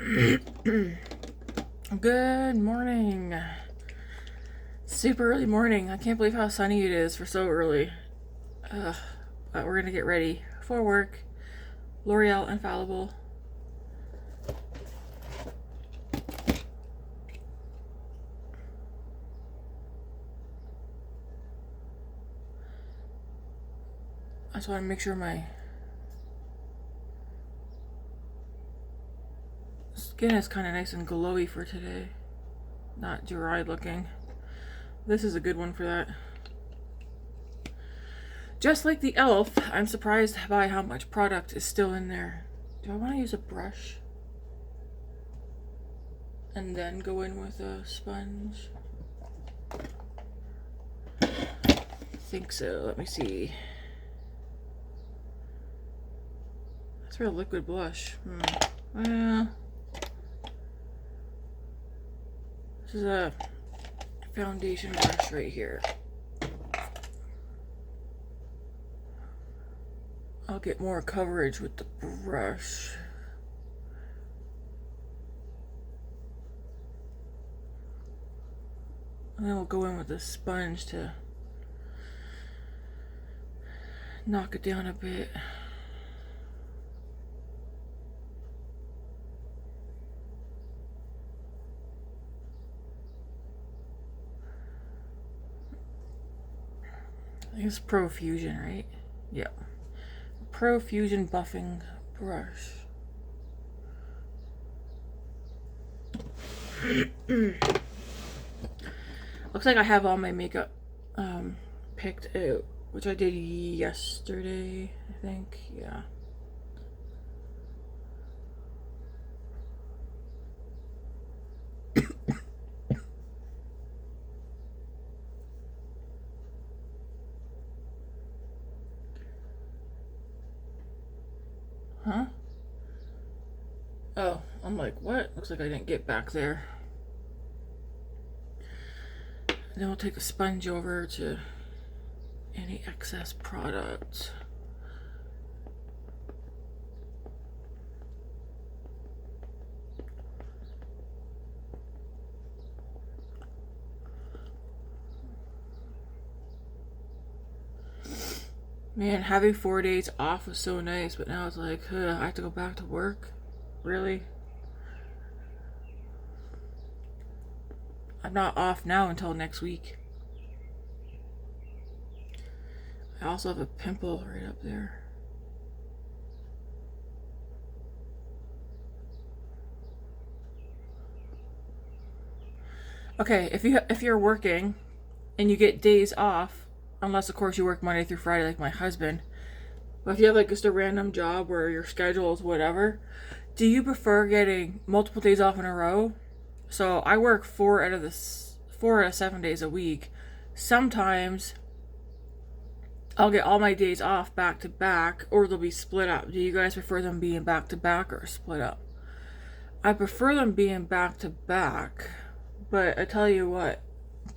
Good morning. Super early morning. I can't believe how sunny it is for so early. But we're gonna get ready for work. L'Oreal Infallible. I just want to make sure my skin is kind of nice and glowy for today. Not dry looking. This is a good one for that. Just like the e.l.f., I'm surprised by how much product is still in there. Do I want to use a brush? And then go in with a sponge? I think so. Let me see. That's for a liquid blush. Well, this is a foundation brush right here. I'll get more coverage with the brush. And then we'll go in with a sponge to knock it down a bit. I think it's Pro Fusion, right? Yeah. Pro Fusion buffing brush. Looks like I have all my makeup picked out, which I did yesterday, I think. Yeah. Huh? Oh, I'm like, what? Looks like I didn't get back there. And then we'll take a sponge over to any excess product. Man, having 4 days off was so nice, but now it's like, I have to go back to work? Really? I'm not off now until next week. I also have a pimple right up there. Okay, if you're working and you get days off, unless of course you work Monday through Friday like my husband, but if you have like just a random job where your schedule is whatever, do you prefer getting multiple days off in a row? So I work 4 out of 7 days a week. Sometimes I'll get all my days off back to back, or they'll be split up. Do you guys prefer them being back to back or split up? I prefer them being back to back, but I tell you what,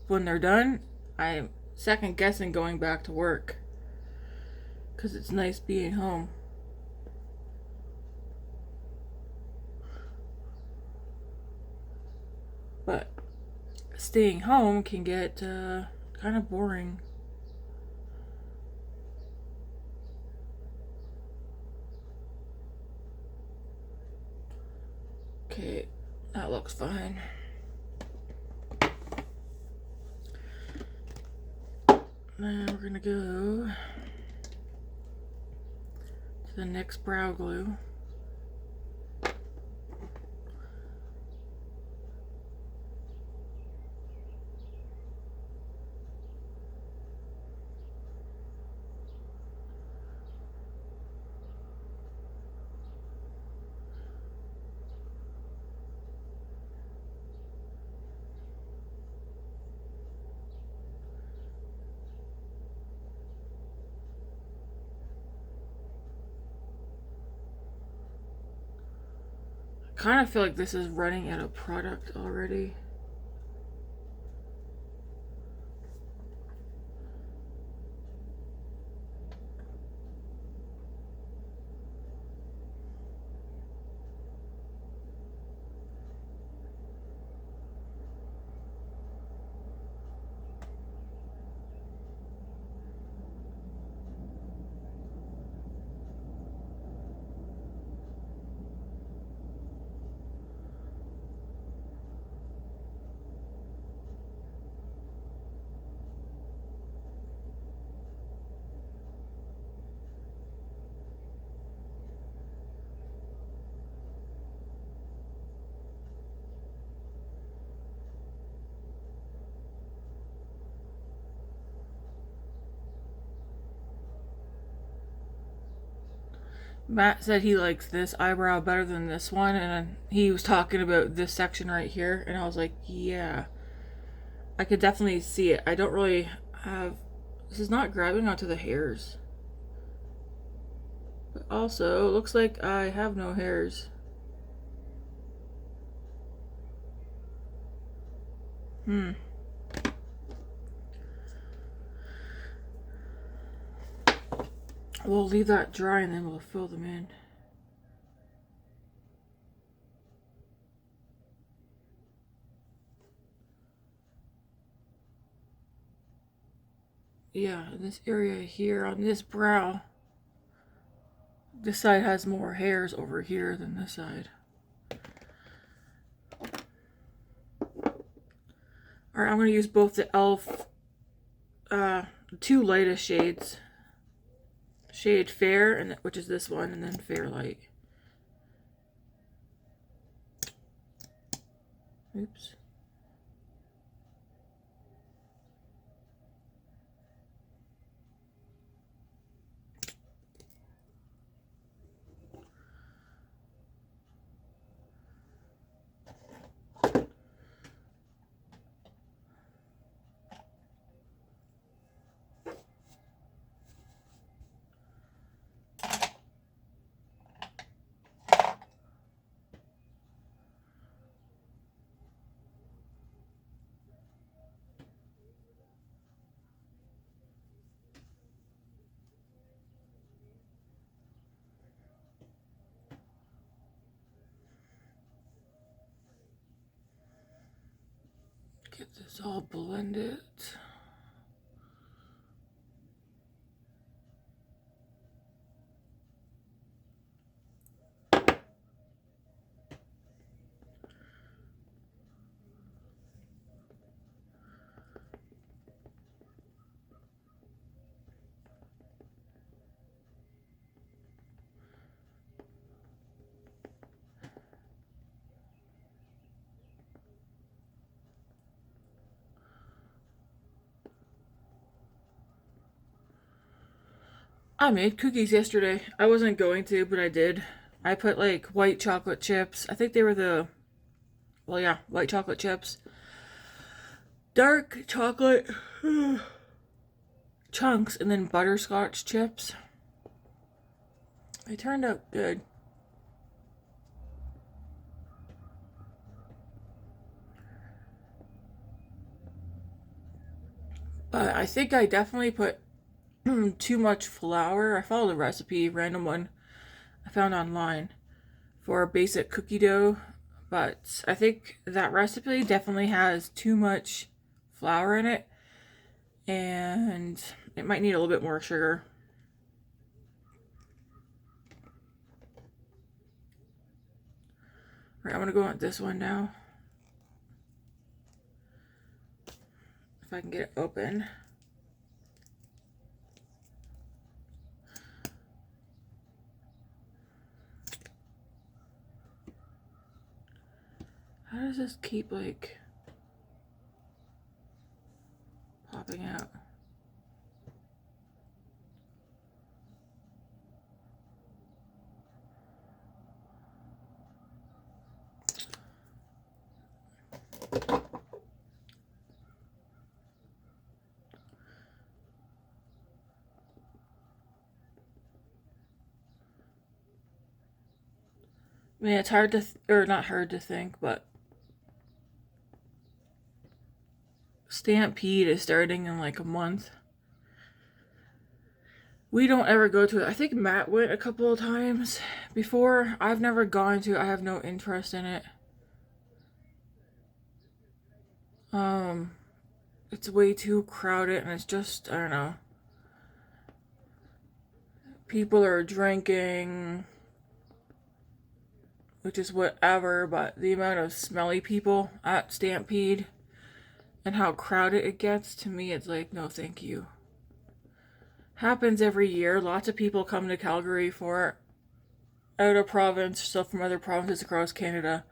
when they're done, I'm second guessing going back to work because it's nice being home. But staying home can get kind of boring. Okay, that looks fine. Now we're gonna go to the next brow glue. Kind of feel like this is running out of product already. Matt said he likes this eyebrow better than this one, and he was talking about this section right here, and I was like, yeah, I could definitely see it. I don't really have, this is not grabbing onto the hairs. But also, it looks like I have no hairs. We'll leave that dry and then we'll fill them in. Yeah, in this area here on this brow, this side has more hairs over here than this side. Alright, I'm going to use both the e.l.f. Two lightest shades. Shade Fair, and which is this one, and then Fair Light. Oops. Get this all blended. I made cookies yesterday. I wasn't going to, but I did. I put like white chocolate chips. I think they were the, well, yeah, white chocolate chips. Dark chocolate chunks, and then butterscotch chips. They turned out good. But I think I definitely put too much flour. I followed a recipe, random one I found online for a basic cookie dough, but I think that recipe definitely has too much flour in it, and it might need a little bit more sugar. Alright, I'm gonna go on this one now. If I can get it open. How does this keep like popping out? I mean, it's hard to, or not hard to think, but Stampede is starting in like a month. We don't ever go to it. I think Matt went a couple of times before. I've never gone to it. I have no interest in it. It's way too crowded, and it's just, I don't know. People are drinking, which is whatever, but the amount of smelly people at Stampede and how crowded it gets, to me, it's like, no thank you. Happens every year. Lots of people come to Calgary for it. Out of province, so from other provinces across Canada.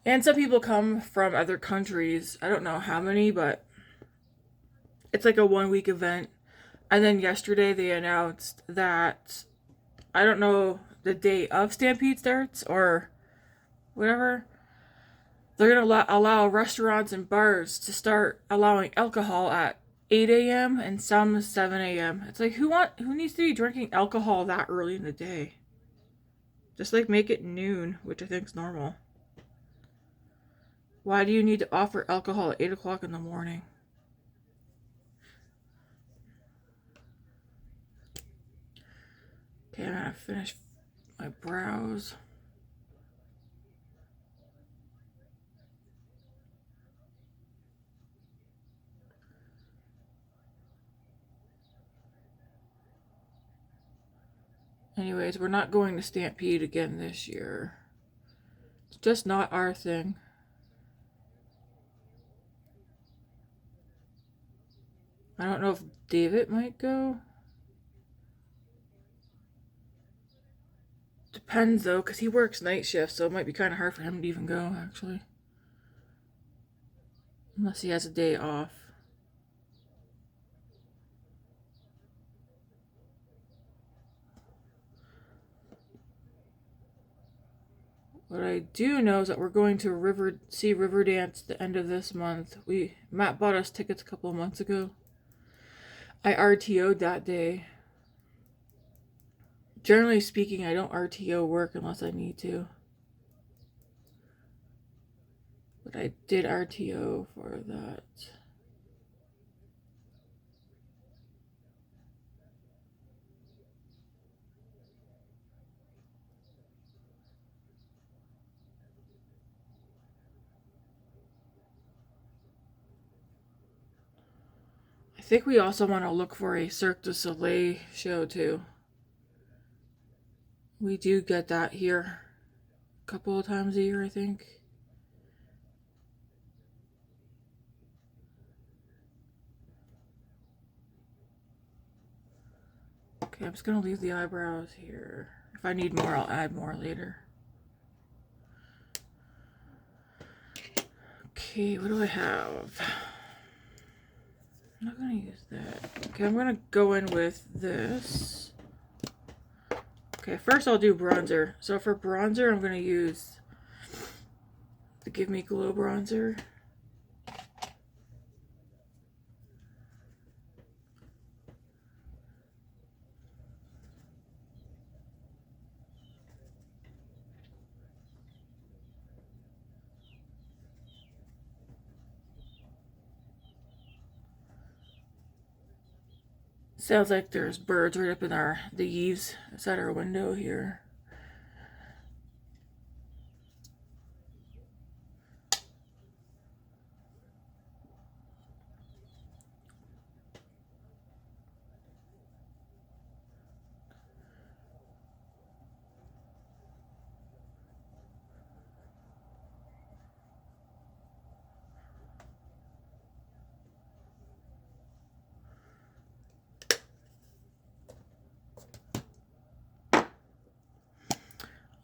And some people come from other countries. I don't know how many, but it's like a 1 week event. And then yesterday they announced that I don't know the day of Stampede starts or whatever. They're going to allow restaurants and bars to start allowing alcohol at 8 a.m. and some 7 a.m. It's like, who needs to be drinking alcohol that early in the day? Just like make it noon, which I think is normal. Why do you need to offer alcohol at 8 o'clock in the morning? Okay, I'm gonna finish my brows. Anyways, we're not going to Stampede again this year. It's just not our thing. I don't know if David might go. Depends though, because he works night shift, so it might be kind of hard for him to even go, actually. Unless he has a day off. What I do know is that we're going to see Riverdance the end of this month. Matt bought us tickets a couple of months ago. I RTO'd that day. Generally speaking, I don't RTO work unless I need to. But I did RTO for that. I think we also want to look for a Cirque du Soleil show too. We do get that here a couple of times a year, I think. Okay, I'm just going to leave the eyebrows here. If I need more, I'll add more later. Okay, what do I have? I'm not going to use that. Okay, I'm going to go in with this. Okay, first I'll do bronzer. So for bronzer, I'm going to use the Give Me Glow bronzer. Sounds like there's birds right up in the eaves outside our window here.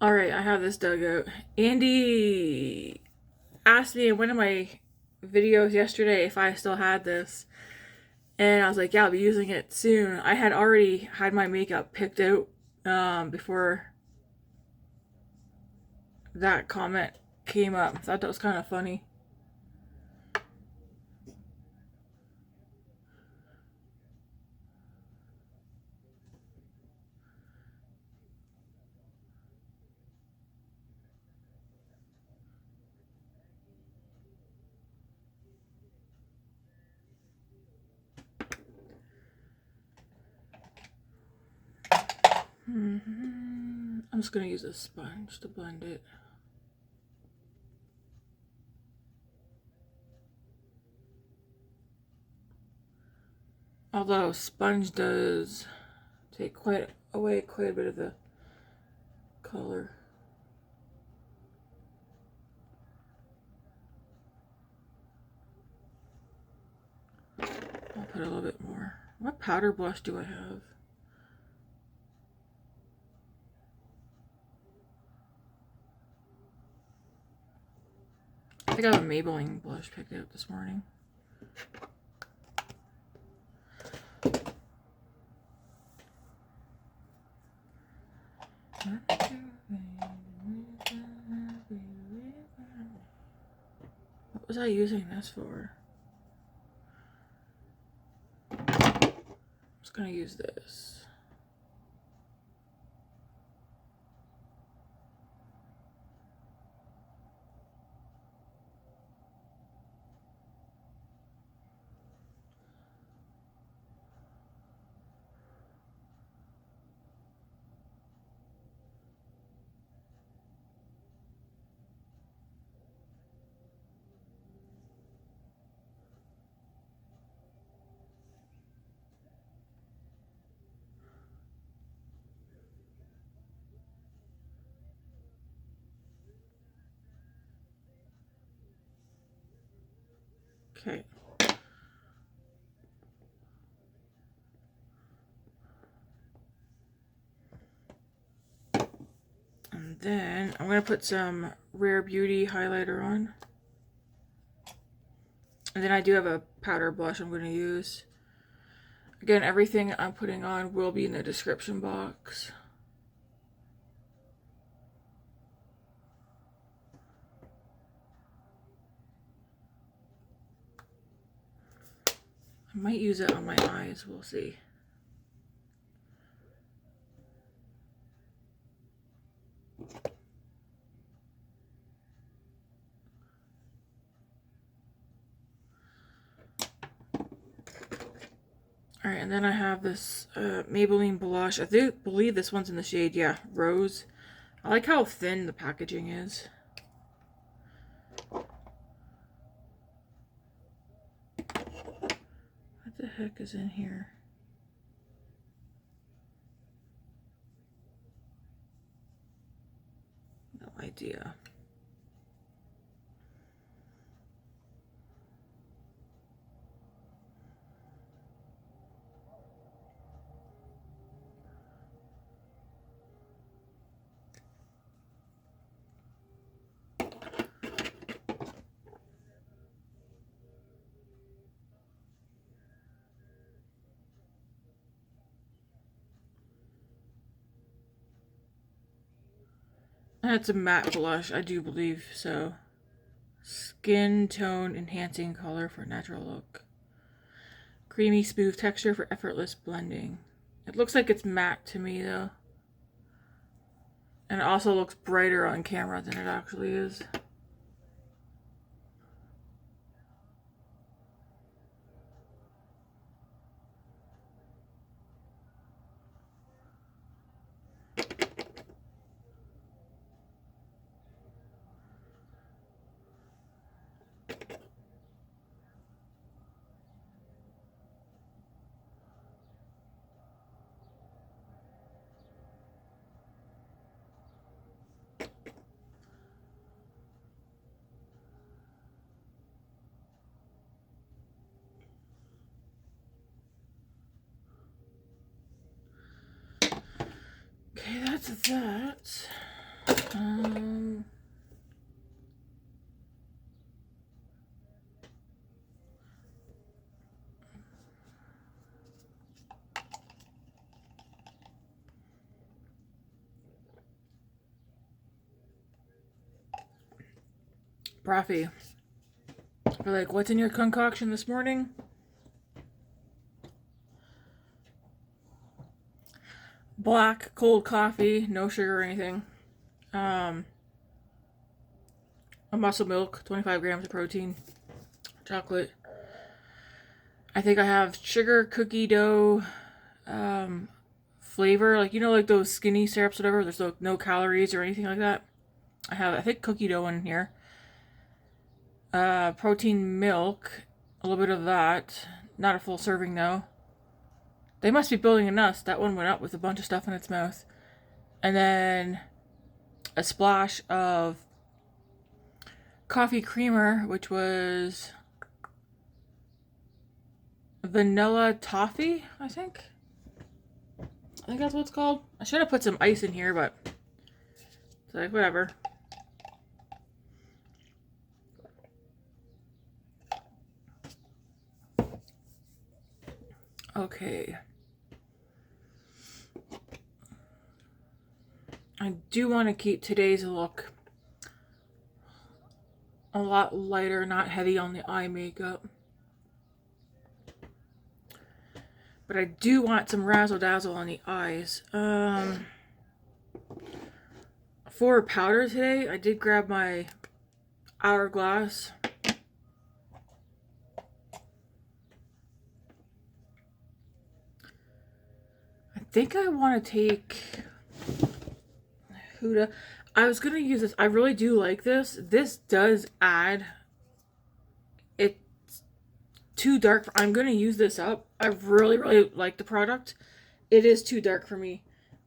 Alright, I have this dug out. Andy asked me in one of my videos yesterday if I still had this. And I was like, yeah, I'll be using it soon. I had already had my makeup picked out before that comment came up. I thought that was kind of funny. I'm just going to use a sponge to blend it. Although sponge does take away quite a bit of the color. I'll put a little bit more. What powder blush do I have? I think I have a Maybelline blush picked out this morning. What was I using this for? I'm just gonna use this. Okay. And then I'm going to put some Rare Beauty highlighter on. And then I do have a powder blush I'm going to use. Again, everything I'm putting on will be in the description box. I might use it on my eyes, we'll see. Alright, and then I have this Maybelline blush. I believe this one's in the shade, yeah, Rose. I like how thin the packaging is. What the heck is in here? No idea. That's a matte blush, I do believe so. Skin tone enhancing color for natural look. Creamy smooth texture for effortless blending. It looks like it's matte to me though. And it also looks brighter on camera than it actually is. Okay, that's that. Profi. We're like, what's in your concoction this morning? Black cold coffee, no sugar or anything. A muscle milk, 25 grams of protein, chocolate. I think I have sugar cookie dough flavor, like, you know, like those skinny syrups, whatever. There's no calories or anything like that. I have, I think, cookie dough in here. Protein milk, a little bit of that. Not a full serving though. They must be building a nest. That one went up with a bunch of stuff in its mouth. And then a splash of coffee creamer, which was vanilla toffee, I think. I think that's what it's called. I should have put some ice in here, but it's like, whatever. Okay. I do want to keep today's look a lot lighter, not heavy on the eye makeup. But I do want some razzle dazzle on the eyes. For powder today, I did grab my Hourglass. I think I want to take Huda. I was going to use this. I really do like this. This does add. It's too dark. I'm going to use this up. I really, really like the product. It is too dark for me.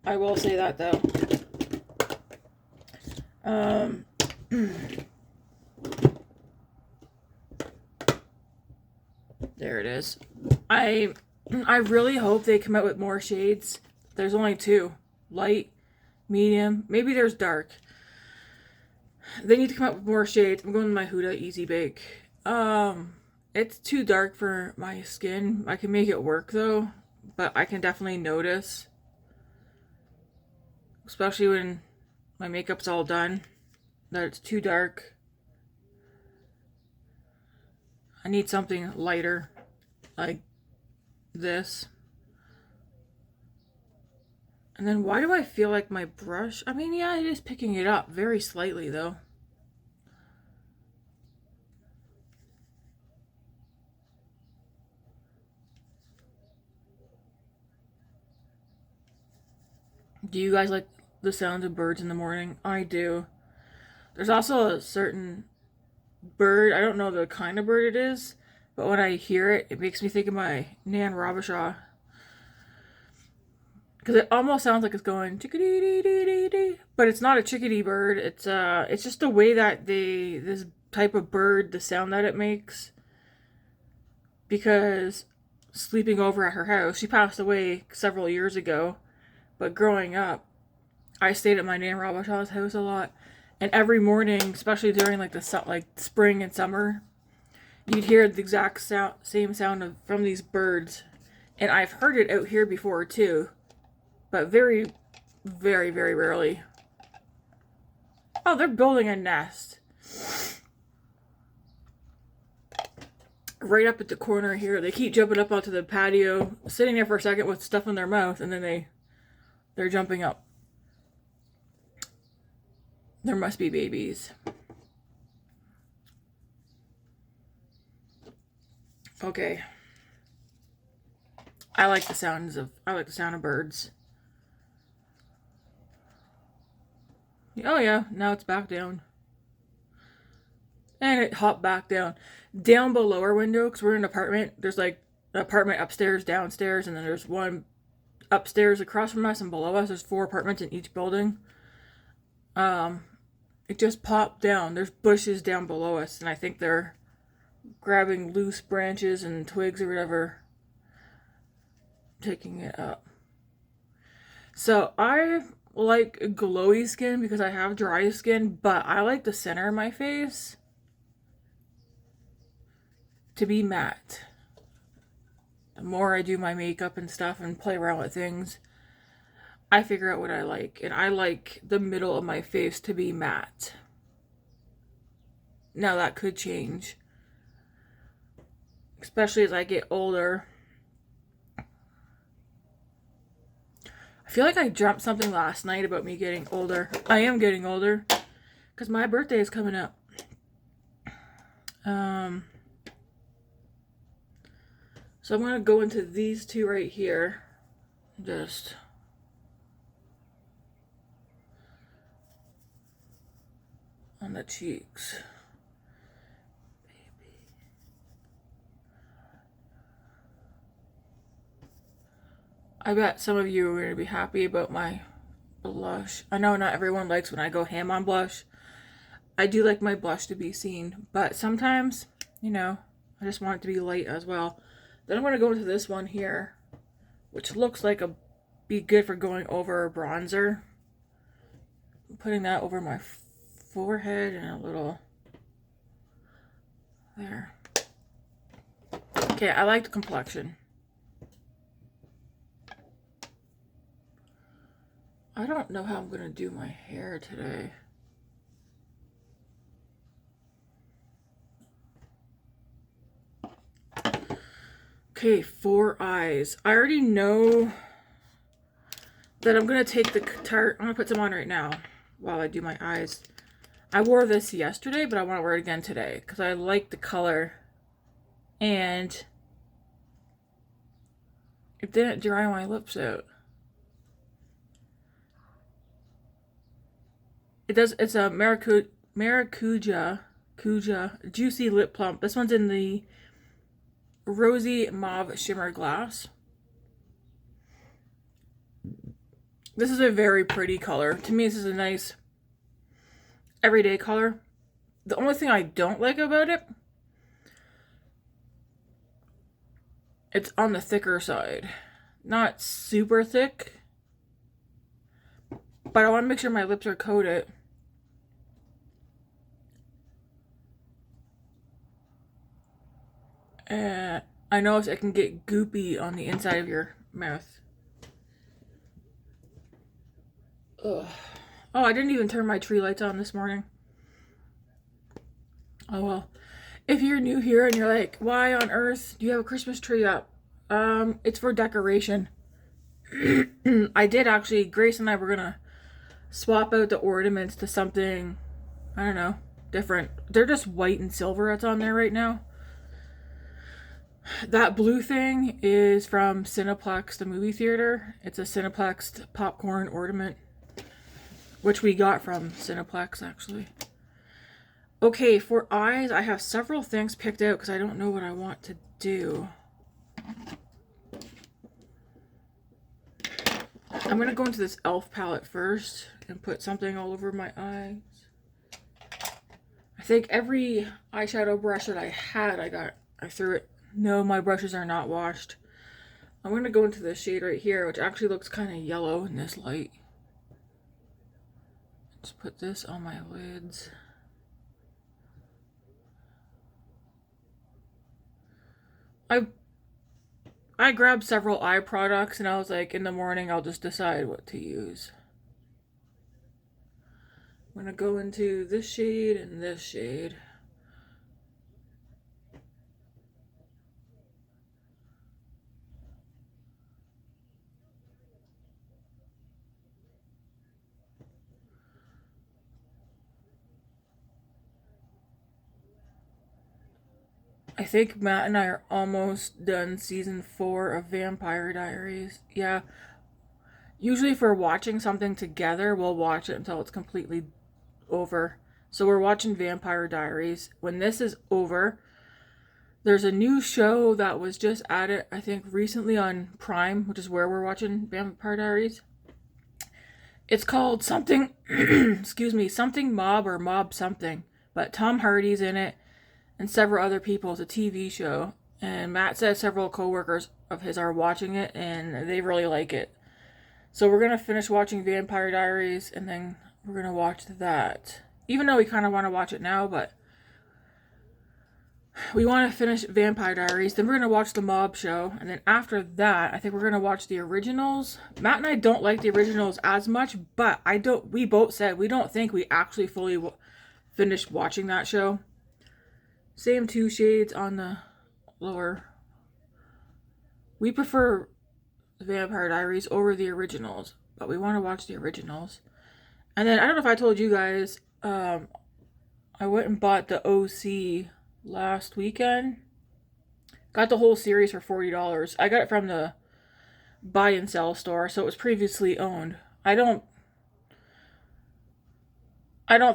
I will say that though. There it is. I really hope they come out with more shades. There's only 2. Light, medium, maybe there's dark. They need to come up with more shades. I'm going with my Huda Easy Bake. It's too dark for my skin. I can make it work though, but I can definitely notice, especially when my makeup's all done, that it's too dark. I need something lighter, like this. And then why do I feel like my brush, I mean, yeah, it is picking it up very slightly though. Do you guys like the sound of birds in the morning? I do. There's also a certain bird, I don't know the kind of bird it is, but when I hear it, it makes me think of my Nan Robichaud. Because it almost sounds like it's going chickadee-dee-dee-dee-dee, but it's not a chickadee bird. It's just the way that this type of bird, the sound that it makes. Because sleeping over at her house, she passed away several years ago, but growing up, I stayed at my Nan Robichaux's house a lot, and every morning, especially during like spring and summer, you'd hear the exact same sound from these birds, and I've heard it out here before too. But very, very, very rarely. Oh, they're building a nest. Right up at the corner here. They keep jumping up onto the patio, sitting there for a second with stuff in their mouth, and then they're jumping up. There must be babies. Okay. I like the sound of birds. Oh yeah, now it's back down. And it hopped back down. Down below our window, because we're in an apartment, there's like an apartment upstairs, downstairs, and then there's one upstairs across from us and below us. There's 4 apartments in each building. It just popped down. There's bushes down below us, and I think they're grabbing loose branches and twigs or whatever, taking it up. So I like glowy skin because I have dry skin, but I like the center of my face to be matte. The more I do my makeup and stuff and play around with things, I figure out what I like, and I like the middle of my face to be matte. Now that could change, especially as I get older. I feel like I dreamt something last night about me getting older. I am getting older because my birthday is coming up. So I'm going to go into these 2 right here. Just on the cheeks. I bet some of you are going to be happy about my blush. I know not everyone likes when I go ham on blush. I do like my blush to be seen, but sometimes, you know, I just want it to be light as well. Then I'm going to go into this one here, which looks like be good for going over a bronzer. I'm putting that over my forehead and a little there. Okay, I like the complexion. I don't know how I'm going to do my hair today. Okay, for eyes. I already know that I'm going to take the Tarte. I'm going to put some on right now while I do my eyes. I wore this yesterday, but I want to wear it again today because I like the color. And it didn't dry my lips out. It does. It's a Maracuja Juicy Lip Plump. This one's in the Rosy Mauve Shimmer Glass. This is a very pretty color. To me, this is a nice everyday color. The only thing I don't like about it, it's on the thicker side. Not super thick, but I want to make sure my lips are coated. I know it can get goopy on the inside of your mouth. Ugh. Oh, I didn't even turn my tree lights on this morning. Oh well. If you're new here and you're like, why on earth do you have a Christmas tree up? It's for decoration. I did actually, Grace and I were gonna swap out the ornaments to something, I don't know, different. They're just white and silver that's on there right now. That blue thing is from Cineplex, the movie theater. It's a Cineplex popcorn ornament, which we got from Cineplex, actually. Okay, for eyes, I have several things picked out because I don't know what I want to do. I'm going to go into this e.l.f. palette first and put something all over my eyes. I think every eyeshadow brush that I had, I threw it. No, my brushes are not washed. I'm going to go into this shade right here, which actually looks kind of yellow in this light. Just put this on my lids. I grabbed several eye products and I was like, in the morning I'll just decide what to use. I'm going to go into this shade and this shade. I think Matt and I are almost done season 4 of Vampire Diaries. Yeah. Usually if we're watching something together, we'll watch it until it's completely over. So we're watching Vampire Diaries. When this is over, there's a new show that was just added, I think, recently on Prime, which is where we're watching Vampire Diaries. It's called something, excuse me, something Mob or Mob something. But Tom Hardy's in it. And several other people. It's a TV show. And Matt said several coworkers of his are watching it and they really like it. So we're going to finish watching Vampire Diaries and then we're going to watch that. Even though we kind of want to watch it now, but we want to finish Vampire Diaries. Then we're going to watch the Mob show. And then after that, I think we're going to watch the originals. Matt and I don't like the originals as much, but we both said we don't think we actually fully finished watching that show. Same 2 shades on the lower. We prefer Vampire Diaries over the originals, but we want to watch the originals. And then, I don't know if I told you guys, I went and bought the OC last weekend. Got the whole series for $40. I got it from the buy and sell store, so it was previously owned. I don't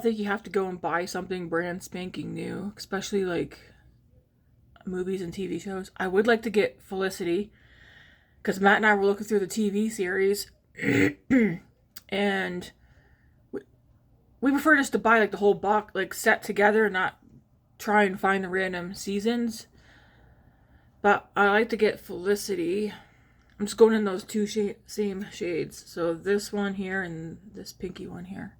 think you have to go and buy something brand spanking new, especially like movies and TV shows. I would like to get Felicity, because Matt and I were looking through the TV series, and we prefer just to buy like the whole box, like set together, and not try and find the random seasons. But I like to get Felicity. I'm just going in those 2 same shades. So this one here and this pinky one here.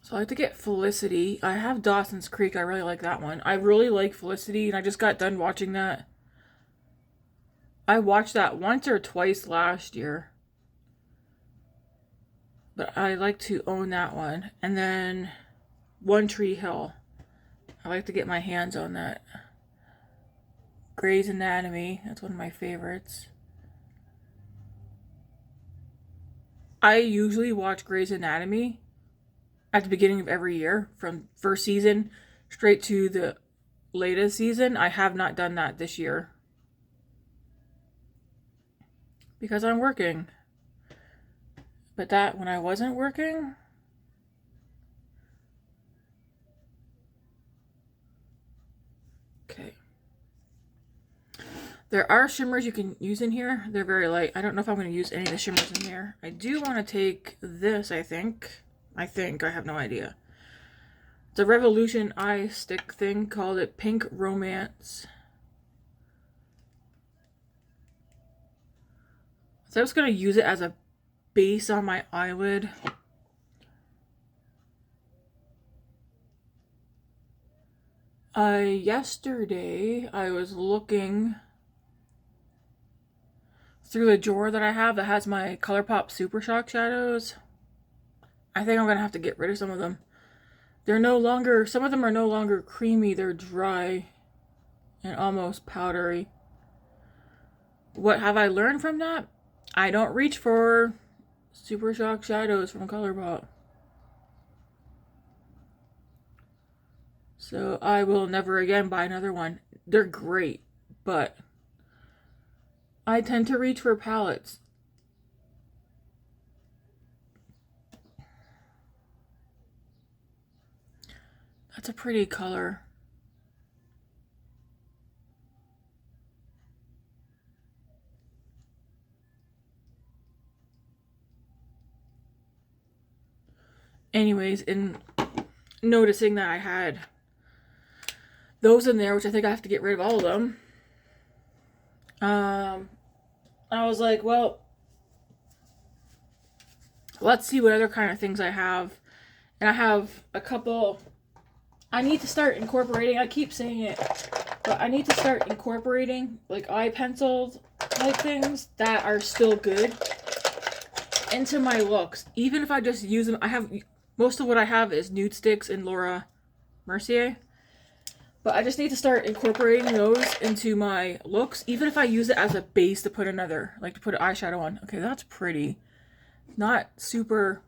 So I like to get Felicity. I have Dawson's Creek. I really like that one. I really like Felicity, and I just got done watching that. I watched that once or twice last year. But I like to own that one. And then One Tree Hill. I like to get my hands on that. Grey's Anatomy. That's one of my favorites. I usually watch Grey's Anatomy at the beginning of every year, from first season straight to the latest season. I have not done that this year because I'm working. But that, when I wasn't working, okay. There are shimmers you can use in here. They're very light. I don't know if I'm going to use any of the shimmers in here. I do want to take this, I think. I have no idea. It's a Revolution eye stick thing, called it Pink Romance. So I was going to use it as a base on my eyelid. Yesterday I was looking through the drawer that I have that has my ColourPop Super Shock shadows. I think I'm going to have to get rid of some of them. They're no longer, some of them are no longer creamy, they're dry and almost powdery. What have I learned from that? I don't reach for Super Shock shadows from ColourPop. So I will never again buy another one. They're great, but I tend to reach for palettes. That's a pretty color. Anyways, in noticing that I had those in there, which I think I have to get rid of all of them, I was like, well, let's see what other kind of things I have. And I have a couple. I need to start incorporating, I keep saying it, but I need to start incorporating like eye pencils type things that are still good into my looks. Even if I just use them, I have, most of what I have is nude sticks in Laura Mercier. But I just need to start incorporating those into my looks, even if I use it as a base to put another, like to put an eyeshadow on. Okay, that's pretty. Not super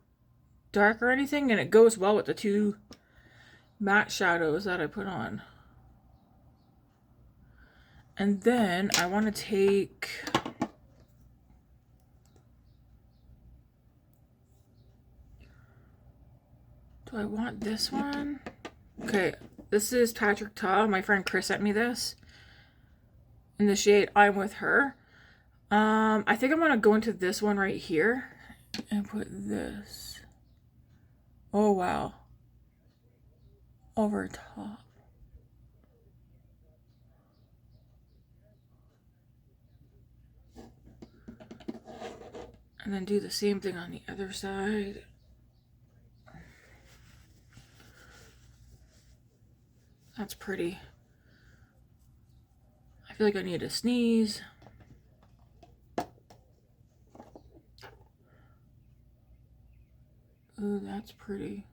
dark or anything, and it goes well with the two matte shadows that I put on. And then I want to take, do I want this one? Okay, this is Patrick Ta. My friend Chris sent me this in the shade I'm With Her. I think I'm gonna go into this one right here and put this. Oh wow. Over top. And then do the same thing on the other side. That's pretty. I feel like I need to sneeze. Ooh, that's pretty.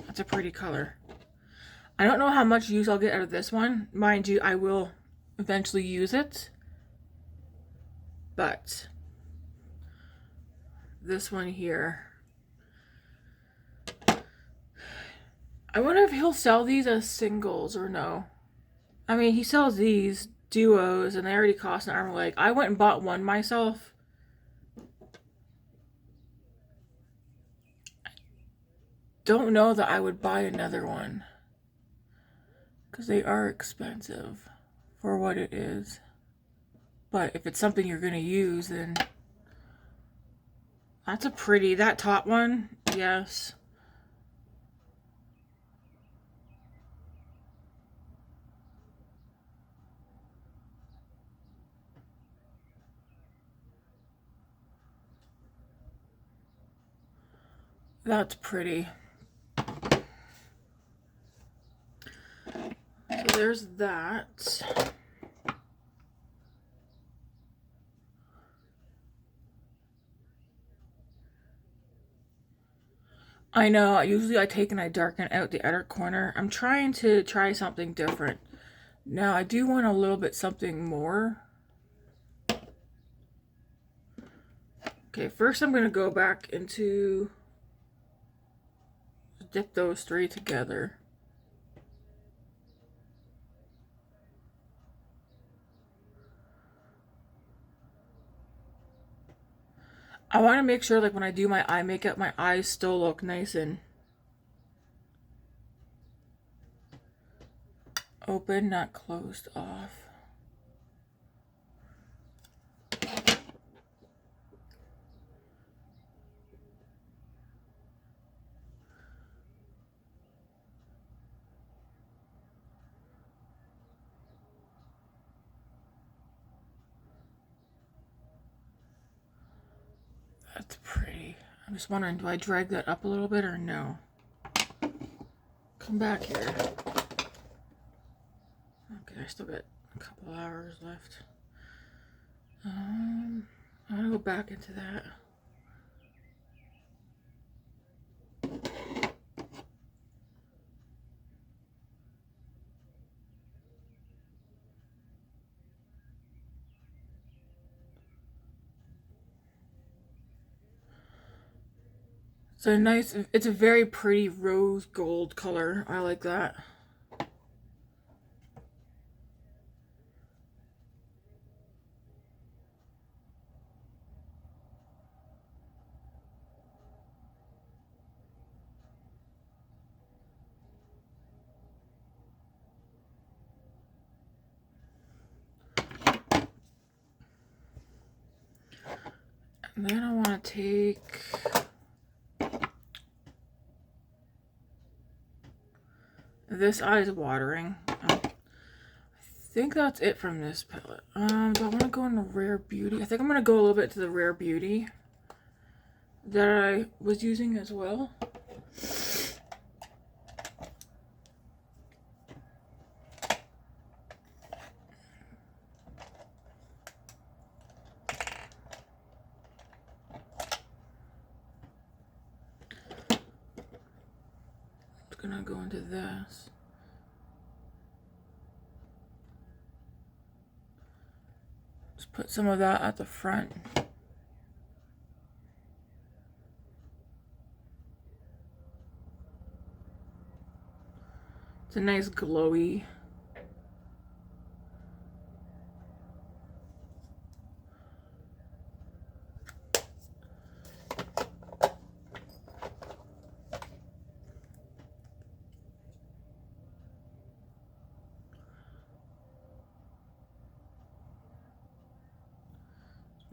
That's a pretty color. I don't know how much use I'll get out of this one. Mind you, I will eventually use it. But this one here, I wonder if he'll sell these as singles or no. I mean, he sells these duos and they already cost an arm and a leg. I went and bought one myself. Don't know that I would buy another one because they are expensive for what it is. But if it's something you're going to use, then that's a pretty, that top one, yes. That's pretty. So there's that. I know, usually I take and I darken out the outer corner. I'm trying to try something different. Now, I do want a little bit something more. Okay, first I'm going to go back into, dip those three together. I want to make sure, like, when I do my eye makeup, my eyes still look nice and open, not closed off. That's pretty. I'm just wondering, do I drag that up a little bit or no? Come back here. Okay, I still got a couple hours left. I'm gonna go back into that. It's a nice, it's a very pretty rose gold color. I like that. And then I want to take this eye is watering. I think that's it from this palette. Do I want to go into Rare Beauty? I think I'm going to go a little bit to the Rare Beauty that I was using as well. Gonna go into this. Just put some of that at the front. It's a nice glowy.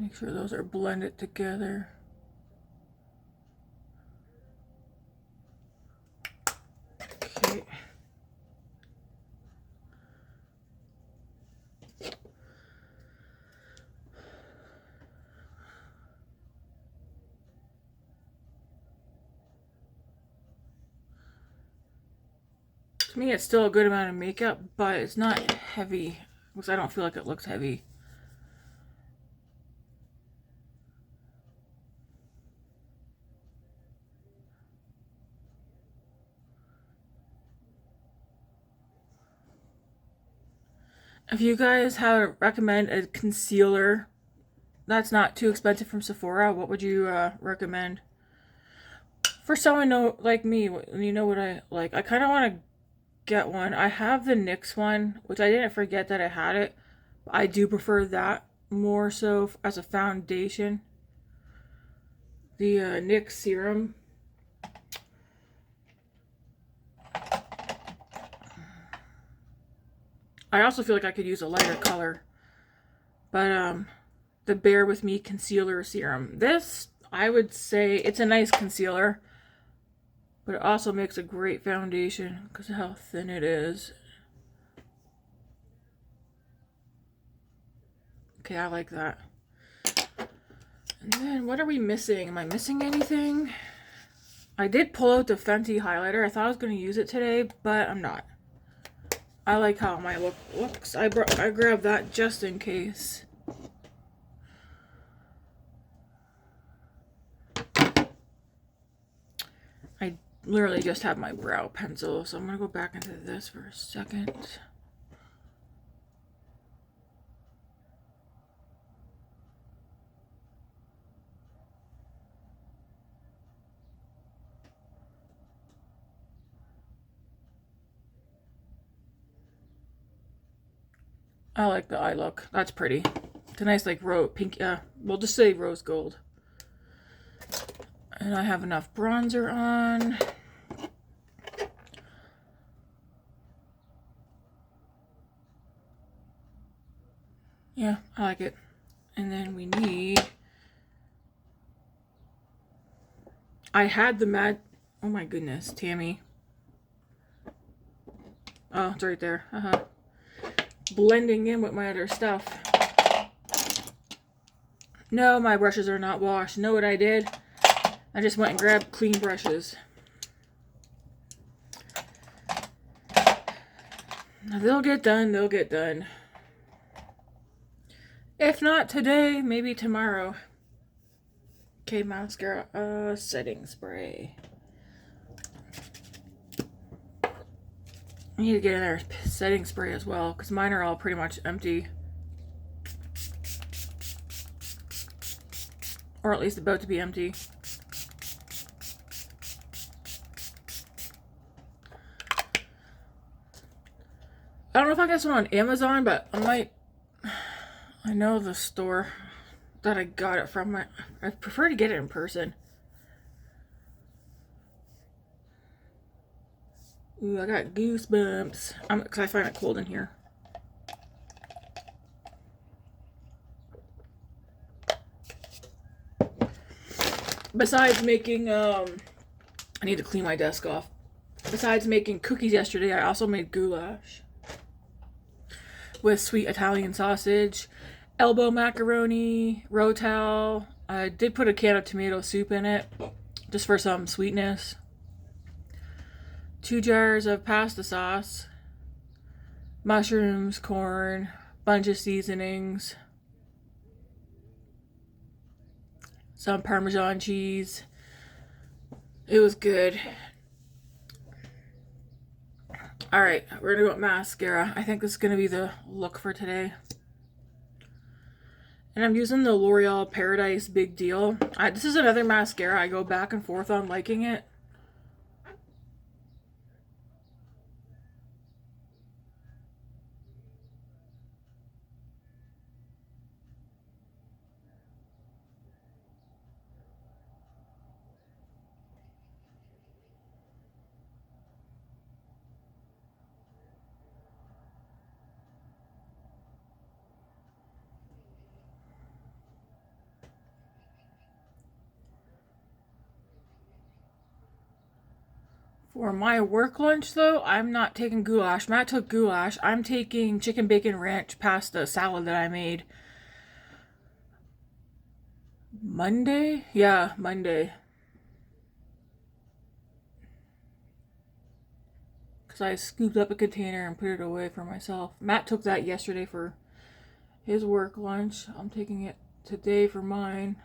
Make sure those are blended together. Okay. To me, it's still a good amount of makeup, but it's not heavy, because I don't feel like it looks heavy. If you guys have recommend a concealer that's not too expensive from Sephora, what would you recommend? For someone like me, you know what I like. I kind of want to get one. I have the NYX one, which I didn't forget that I had it. I do prefer that more so as a foundation. The NYX serum. I also feel like I could use a lighter color. But the Bear With Me Concealer Serum. This, I would say, it's a nice concealer. But it also makes a great foundation because of how thin it is. Okay, I like that. And then, what are we missing? Am I missing anything? I did pull out the Fenty highlighter. I thought I was going to use it today, but I'm not. I like how my look looks. I grabbed that just in case. I literally just have my brow pencil, so I'm going to go back into this for a second. I like the eye look. That's pretty. It's a nice like rose pink. We'll just say rose gold. And I have enough bronzer on. Yeah, I like it. And then we need... I had the matte... Oh my goodness, Tammy. Oh, it's right there. Blending in with my other stuff. No, my brushes are not washed. Know what I did? I just went and grabbed clean brushes. Now, they'll get done. They'll get done. If not today, maybe tomorrow. Okay, mascara. Setting spray. I need to get another setting spray as well, because mine are all pretty much empty. Or at least about to be empty. I don't know if I got this one on Amazon, but I know the store that I got it from. I prefer to get it in person. Ooh, I got goosebumps. Because I find it cold in here. Besides making, I need to clean my desk off. Besides making cookies yesterday, I also made goulash. With sweet Italian sausage, elbow macaroni, rotel. I did put a can of tomato soup in it, just for some sweetness. 2 jars of pasta sauce, mushrooms, corn, bunch of seasonings, some Parmesan cheese. It was good. Alright, we're gonna go with mascara. I think this is gonna be the look for today. And I'm using the L'Oreal Paradise Big Deal. This is another mascara I go back and forth on liking it. For my work lunch, though, I'm not taking goulash. Matt took goulash. I'm taking chicken bacon ranch pasta salad that I made Monday? Yeah, Monday. Because I scooped up a container and put it away for myself. Matt took that yesterday for his work lunch. I'm taking it today for mine.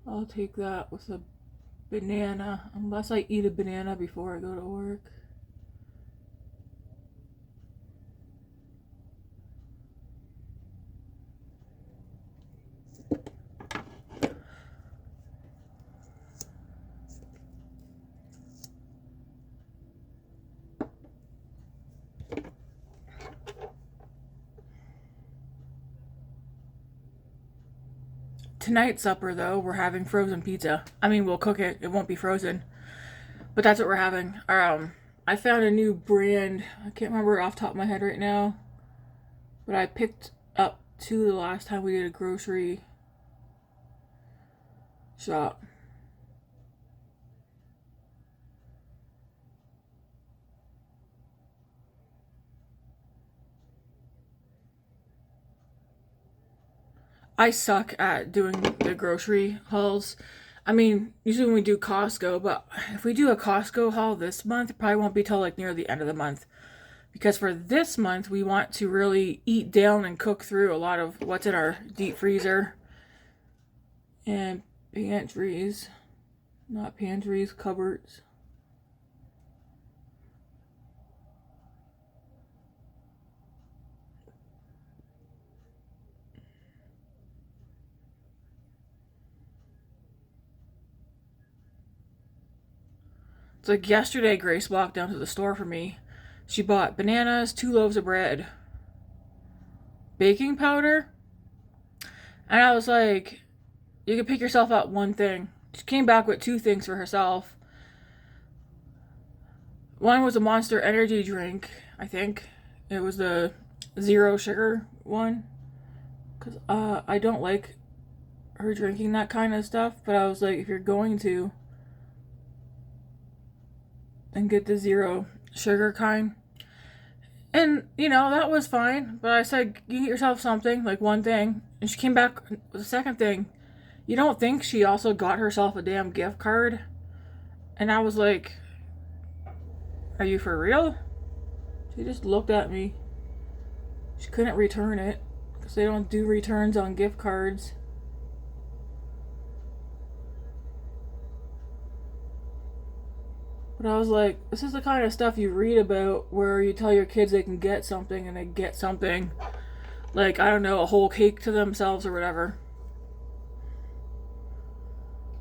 I'll take that with a banana, unless I eat a banana before I go to work. Tonight's supper, though, we're having frozen pizza. I mean, we'll cook it. It won't be frozen. But that's what we're having. I found a new brand. I can't remember it off the top of my head right now. But I picked up 2 the last time we did a grocery shop. I suck at doing the grocery hauls. I mean, usually when we do Costco, but if we do a Costco haul this month, it probably won't be till like near the end of the month. Because for this month, we want to really eat down and cook through a lot of what's in our deep freezer and pantries. Not pantries, cupboards. It's like yesterday, Grace walked down to the store for me. She bought bananas, 2 loaves of bread, baking powder, and I was like, you can pick yourself out one thing. She came back with 2 things for herself. One was a Monster energy drink, I think. It was the 0 sugar one. Because I don't like her drinking that kind of stuff, but I was like, if you're going to, then get the 0 sugar kind. And, you know, that was fine. But I said, you get yourself something, like one thing. And she came back with the second thing. You don't think she also got herself a damn gift card? And I was like, are you for real? She just looked at me. She couldn't return it. Because they don't do returns on gift cards. But I was like, this is the kind of stuff you read about where you tell your kids they can get something and they get something. Like, I don't know, a whole cake to themselves or whatever.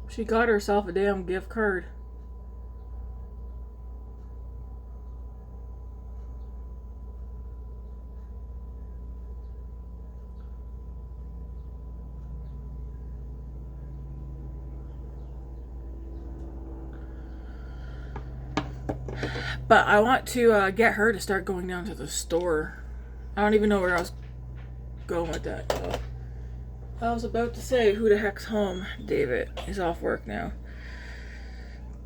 She got herself a damn gift card. But I want to get her to start going down to the store. I don't even know where I was going with that. I was about to say, who the heck's home? David. He's off work now.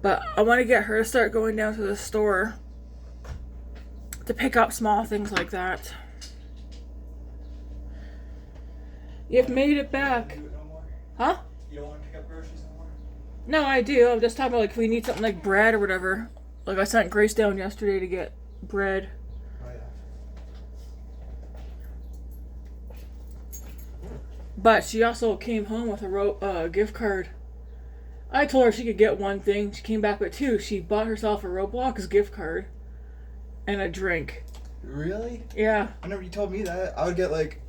But I want to get her to start going down to the store to pick up small things like that. You've made it back. Huh? You don't want to pick up groceries anymore? No, I do. I'm just talking about like if we need something like bread or whatever. Like I sent Grace down yesterday to get bread. Oh, yeah. But she also came home with a gift card. I told her she could get one thing. She came back with 2. She bought herself a Roblox gift card and a drink. Really? Yeah. Whenever you told me that, I would get like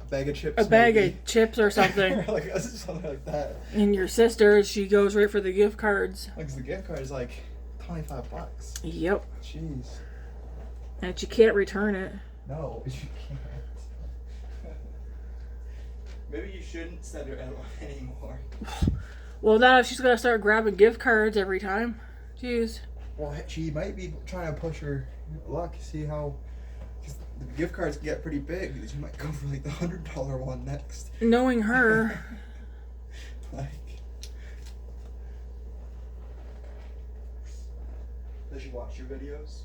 a bag of chips. A bag of chips or something. Like something like that. And your sister, she goes right for the gift cards. Like the gift card is like $25. Yep. Jeez. And she can't return it. No, you can't. Maybe you shouldn't send her out anymore. Well, now she's gonna start grabbing gift cards every time. Jeez. Well, she might be trying to push her luck. See how. Cause the gift cards get pretty big. She might go for like the $100 one next. Knowing her. Like. Does she watch your videos?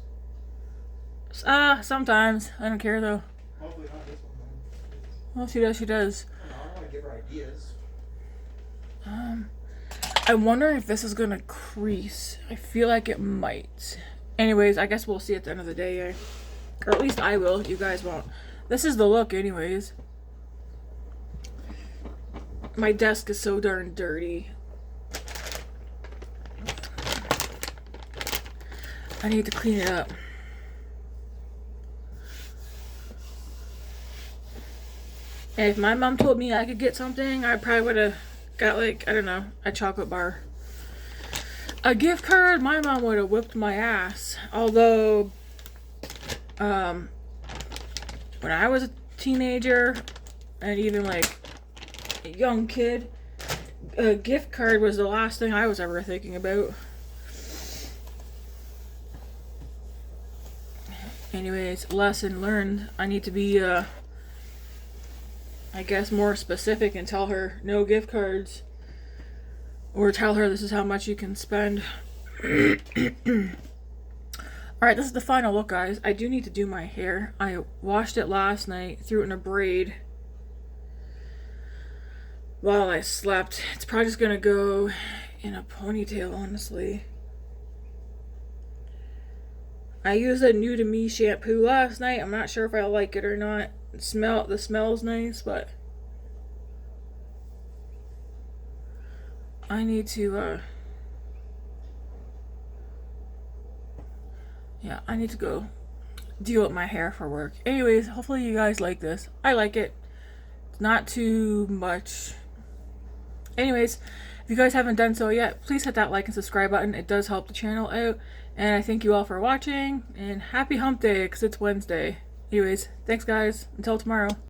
Sometimes. I don't care though. Hopefully not this one, then. Well, she does, she does. I don't want to give her ideas. I'm wondering if this is gonna crease. I feel like it might. Anyways, I guess we'll see at the end of the day, eh? Or at least I will. You guys won't. This is the look anyways. My desk is so darn dirty. I need to clean it up. And if my mom told me I could get something, I probably would have got like, I don't know, a chocolate bar. A gift card, my mom would have whipped my ass. Although, when I was a teenager, and even like a young kid, a gift card was the last thing I was ever thinking about. Anyways, lesson learned. I need to be, I guess, more specific and tell her no gift cards. Or tell her this is how much you can spend. Alright, this is the final look, guys. I do need to do my hair. I washed it last night, threw it in a braid while I slept. It's probably just gonna go in a ponytail, honestly. I used a New to Me shampoo last night. I'm not sure if I like it or not. The smell's nice, but I need to yeah, I need to go deal with my hair for work. Anyways, hopefully you guys like this. I like it. It's not too much. Anyways, if you guys haven't done so yet, please hit that like and subscribe button. It does help the channel out. And I thank you all for watching. And happy hump day, because it's Wednesday. Anyways, thanks guys. Until tomorrow.